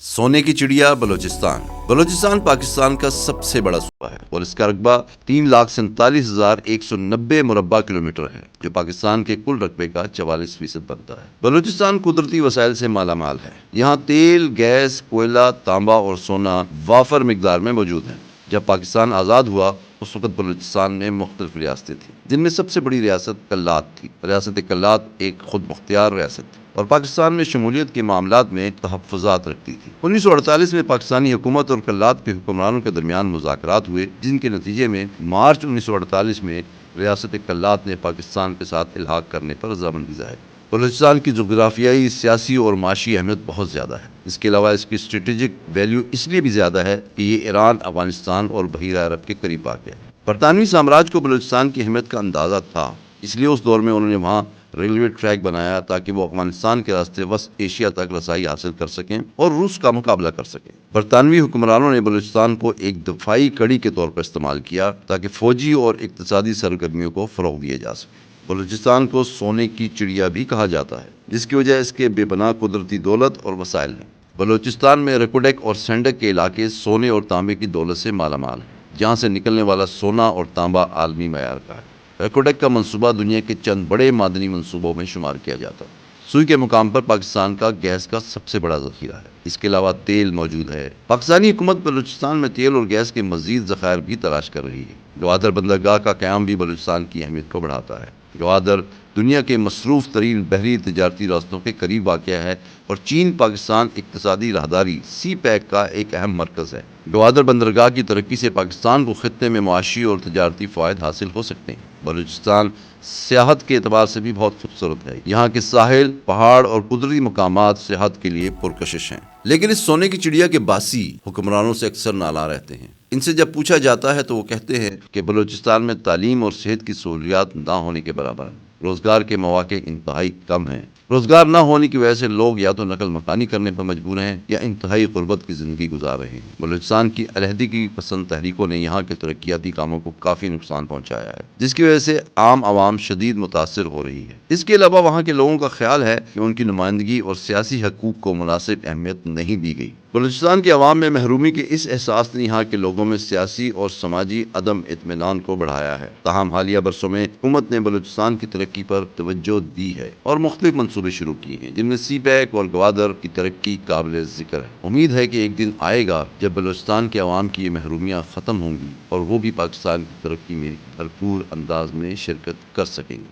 سونے کی چڑیا بلوچستان پاکستان کا سب سے بڑا صوبہ ہے اور اس کا رقبہ 3,47,190 مربع کلومیٹر ہے، جو پاکستان کے کل رقبے کا 44% بنتا ہے۔ بلوچستان قدرتی وسائل سے مالا مال ہے۔ یہاں تیل، گیس، کوئلہ، تانبا اور سونا وافر مقدار میں موجود ہیں۔ جب پاکستان آزاد ہوا اس وقت بلوچستان میں مختلف ریاستیں تھیں، جن میں سب سے بڑی ریاست کلات تھی۔ ریاست کلات ایک خود مختار ریاست تھی اور پاکستان میں شمولیت کے معاملات میں تحفظات رکھتی تھی۔ 1948 میں پاکستانی حکومت اور کلات کے حکمرانوں کے درمیان مذاکرات ہوئے، جن کے نتیجے میں مارچ 1948 میں ریاست کلات نے پاکستان کے ساتھ الحاق کرنے پر رضامندی ظاہر کی۔ بلوچستان کی جغرافیائی، سیاسی اور معاشی اہمیت بہت زیادہ ہے۔ اس کے علاوہ اس کی اسٹریٹجک ویلیو اس لیے بھی زیادہ ہے کہ یہ ایران، افغانستان اور بحیرہ عرب کے قریب واقع ہے۔ برطانوی سامراج کو بلوچستان کی اہمیت کا اندازہ تھا، اس لیے اس دور میں انہوں نے وہاں ریلوے ٹریک بنایا تاکہ وہ افغانستان کے راستے وسط ایشیا تک رسائی حاصل کر سکیں اور روس کا مقابلہ کر سکیں۔ برطانوی حکمرانوں نے بلوچستان کو ایک دفاعی کڑی کے طور پر استعمال کیا تاکہ فوجی اور اقتصادی سرگرمیوں کو فروغ دیا جا سکے۔ بلوچستان کو سونے کی چڑیا بھی کہا جاتا ہے، جس کی وجہ اس کے بے پناہ قدرتی دولت اور وسائل ہیں۔ بلوچستان میں رکوڈک اور سینڈک کے علاقے سونے اور تانبے کی دولت سے مالا مال ہیں، جہاں سے نکلنے والا سونا اور تانبا عالمی معیار کا ہے۔ رکوڈک کا منصوبہ دنیا کے چند بڑے معدنی منصوبوں میں شمار کیا جاتا ہے۔ سوئی کے مقام پر پاکستان کا گیس کا سب سے بڑا ذخیرہ ہے۔ اس کے علاوہ تیل موجود ہے۔ پاکستانی حکومت بلوچستان میں تیل اور گیس کے مزید ذخائر بھی تلاش کر رہی ہے۔ گوادر بندرگاہ کا قیام بھی بلوچستان کی اہمیت کو بڑھاتا ہے۔ گوادر دنیا کے مصروف ترین بحری تجارتی راستوں کے قریب واقع ہے اور چین پاکستان اقتصادی راہداری سی پیک کا ایک اہم مرکز ہے۔ گوادر بندرگاہ کی ترقی سے پاکستان کو خطے میں معاشی اور تجارتی فوائد حاصل ہو سکتے ہیں۔ بلوچستان سیاحت کے اعتبار سے بھی بہت خوبصورت ہے۔ یہاں کے ساحل، پہاڑ اور قدرتی مقامات سیاحت کے لیے پرکشش ہیں۔ لیکن اس سونے کی چڑیا کے باسی حکمرانوں سے اکثر نالاں رہتے ہیں۔ ان سے جب پوچھا جاتا ہے تو وہ کہتے ہیں کہ بلوچستان میں تعلیم اور صحت کی سہولیات نہ ہونے کے برابر ہیں۔ روزگار کے مواقع انتہائی کم ہیں۔ روزگار نہ ہونے کی وجہ سے لوگ یا تو نقل مکانی کرنے پر مجبور ہیں یا انتہائی غربت کی زندگی گزار رہے ہیں۔ بلوچستان کی علیحدگی پسند تحریکوں نے یہاں کے ترقیاتی کاموں کو کافی نقصان پہنچایا ہے، جس کی وجہ سے عام عوام شدید متاثر ہو رہی ہے۔ اس کے علاوہ وہاں کے لوگوں کا خیال ہے کہ ان کی نمائندگی اور سیاسی حقوق کو مناسب اہمیت نہیں دی گئی۔ بلوچستان کے عوام میں محرومی کے اس احساس نے یہاں کے لوگوں میں سیاسی اور سماجی عدم اطمینان کو بڑھایا ہے۔ تاہم حالیہ برسوں میں حکومت نے بلوچستان کی ترقی پر توجہ دی ہے اور مختلف منصوبے شروع کیے ہیں، جن میں سی پیک اور گوادر کی ترقی قابل ذکر ہے۔ امید ہے کہ ایک دن آئے گا جب بلوچستان کے عوام کی یہ محرومیاں ختم ہوں گی اور وہ بھی پاکستان کی ترقی میں بھرپور انداز میں شرکت کر سکیں گے۔